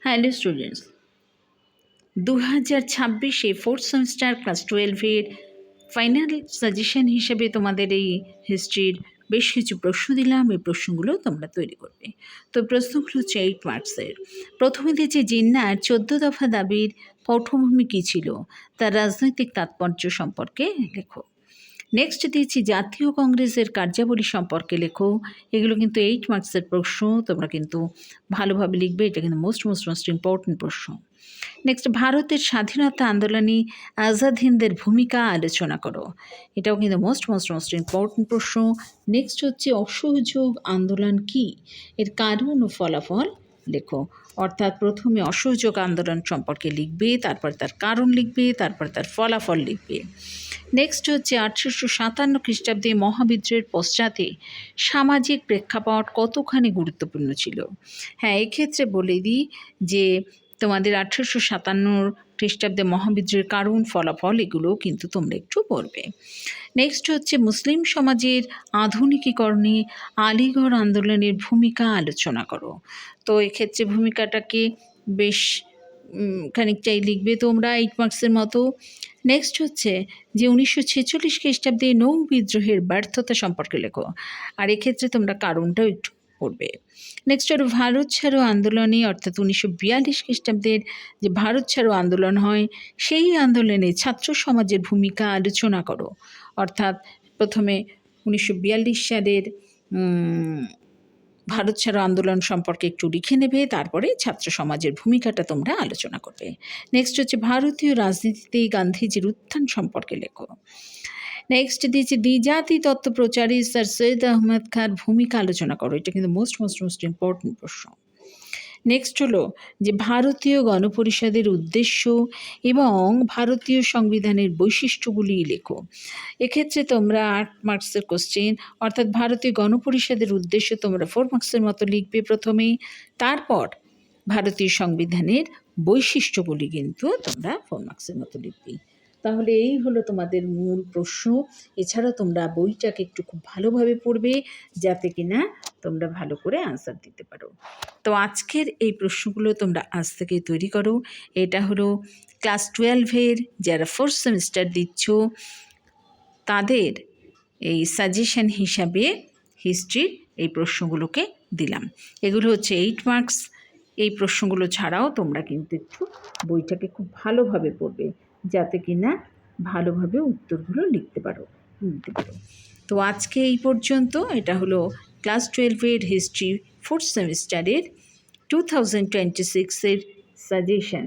Hello students, 2026-এ fourth semester class 12-এর final suggestion হিসেবে তোমাদের এই হিস্ট্রির বেশ কিছু প্রশ্ন দিলাম। এই প্রশ্নগুলো তোমরা তৈরি করবে। তো প্রশ্নগুলো হচ্ছে 8 মার্কসের। প্রথমে দিয়েছে জিন্নার 14 দফা দাবির পটভূমি কী ছিল, তার রাজনৈতিক তাৎপর্য সম্পর্কে লেখো। নেক্সট দিয়েছি জাতীয় কংগ্রেসের কার্যাবলী সম্পর্কে লেখো। এগুলো কিন্তু 8 মার্কসের প্রশ্ন, তোমরা কিন্তু ভালোভাবে লিখবে, এটা কিন্তু মোস্ট ইম্পর্টেন্ট প্রশ্ন। নেক্সট ভারতের স্বাধীনতা আন্দোলনে আজাদ হিন্দের ভূমিকা আলোচনা করো। এটাও কিন্তু মোস্ট ইম্পর্টেন্ট প্রশ্ন। নেক্সট হচ্ছে অসহযোগ আন্দোলন কি, এর কারণ ও ফলাফল লেখো। অর্থাৎ প্রথমে অসহযোগ আন্দোলন সম্পর্কে লিখবে, তারপর তার কারণ লিখবে, তারপর তার ফলাফল লিখবে। নেক্সট হচ্ছে 1857 খ্রিস্টাব্দে মহাবিদ্রোহের পশ্চাতে সামাজিক প্রেক্ষাপট কতখানি গুরুত্বপূর্ণ ছিল। হ্যাঁ, এক্ষেত্রে বলে দিই যে তোমাদের 1857 খ্রিস্টাব্দে মহাবিদ্রোহের কারণ ফলাফল এগুলোও কিন্তু তোমরা একটু পড়বে। নেক্সট হচ্ছে মুসলিম সমাজের আধুনিকীকরণে আলিগড় আন্দোলনের ভূমিকা আলোচনা করো। তো এক্ষেত্রে ভূমিকাটাকে বেশ খানিকটাই লিখবে তোমরা 8 মার্কসের মতো। নেক্সট হচ্ছে যে 1946 খ্রিস্টাব্দে নৌ বিদ্রোহের ব্যর্থতা সম্পর্কে লেখো, আর এক্ষেত্রে তোমরা কারণটাও একটু পড়বে। নেক্সট হলো ভারত ছাড়ো আন্দোলনে, অর্থাৎ 1942 খ্রিস্টাব্দের যে ভারত ছাড়ো আন্দোলন হয়, সেই আন্দোলনে ছাত্র সমাজের ভূমিকা আলোচনা করো। অর্থাৎ প্রথমে 1942 সালের ভারত ছাড়ো আন্দোলন সম্পর্কে একটু লিখে নেবে, তারপরে ছাত্র সমাজের ভূমিকাটা তোমরা আলোচনা করবে। নেক্সট হচ্ছে ভারতীয় রাজনীতিতে গান্ধীজির উত্থান সম্পর্কে লেখো। নেক্সট দিয়েছে দ্বিজাতি তত্ত্ব প্রচারে স্যার সৈয়দ আহমদ খাঁর ভূমিকা আলোচনা করো। এটা কিন্তু মোস্ট ইম্পর্টেন্ট প্রশ্ন। নেক্সট হলো যে ভারতীয় গণপরিষদের উদ্দেশ্য এবং ভারতীয় সংবিধানের বৈশিষ্ট্যগুলি লেখো। এক্ষেত্রে তোমরা 8 মার্কসের কোশ্চেন, অর্থাৎ ভারতীয় গণপরিষদের উদ্দেশ্য তোমরা 4 মার্কসের মতো লিখবে প্রথমেই, তারপর ভারতীয় সংবিধানের বৈশিষ্ট্যগুলি কিন্তু তোমরা 4 মার্কসের মতো লিখবে। তাহলে এই হলো তোমাদের মূল প্রশ্ন। এছাড়া তোমরা বইটাকে একটু খুব ভালোভাবে পড়বে, যাতে কিনা তোমরা ভালো করে আনসার দিতে পারো। তো আজকের এই প্রশ্নগুলো তোমরা আজ থেকে তৈরি করো। এটা হলো ক্লাস 12-এর যারা 4th সেমিস্টার দিচ্ছ তাদের এই সাজেশন হিসাবে হিস্ট্রির এই প্রশ্নগুলোকে দিলাম। এগুলো হচ্ছে 8 মার্কস। এই প্রশ্নগুলো ছাড়াও তোমরা কিন্তু একটু বইটাকে খুব ভালোভাবে পড়বে, যাতে কিনা ভালোভাবে উত্তরগুলো লিখতে পারো। তো আজকে এই পর্যন্ত। এটা হলো ক্লাস 12-এর হিস্ট্রি 4th সেমিস্টারের 2026-এর সাজেশন।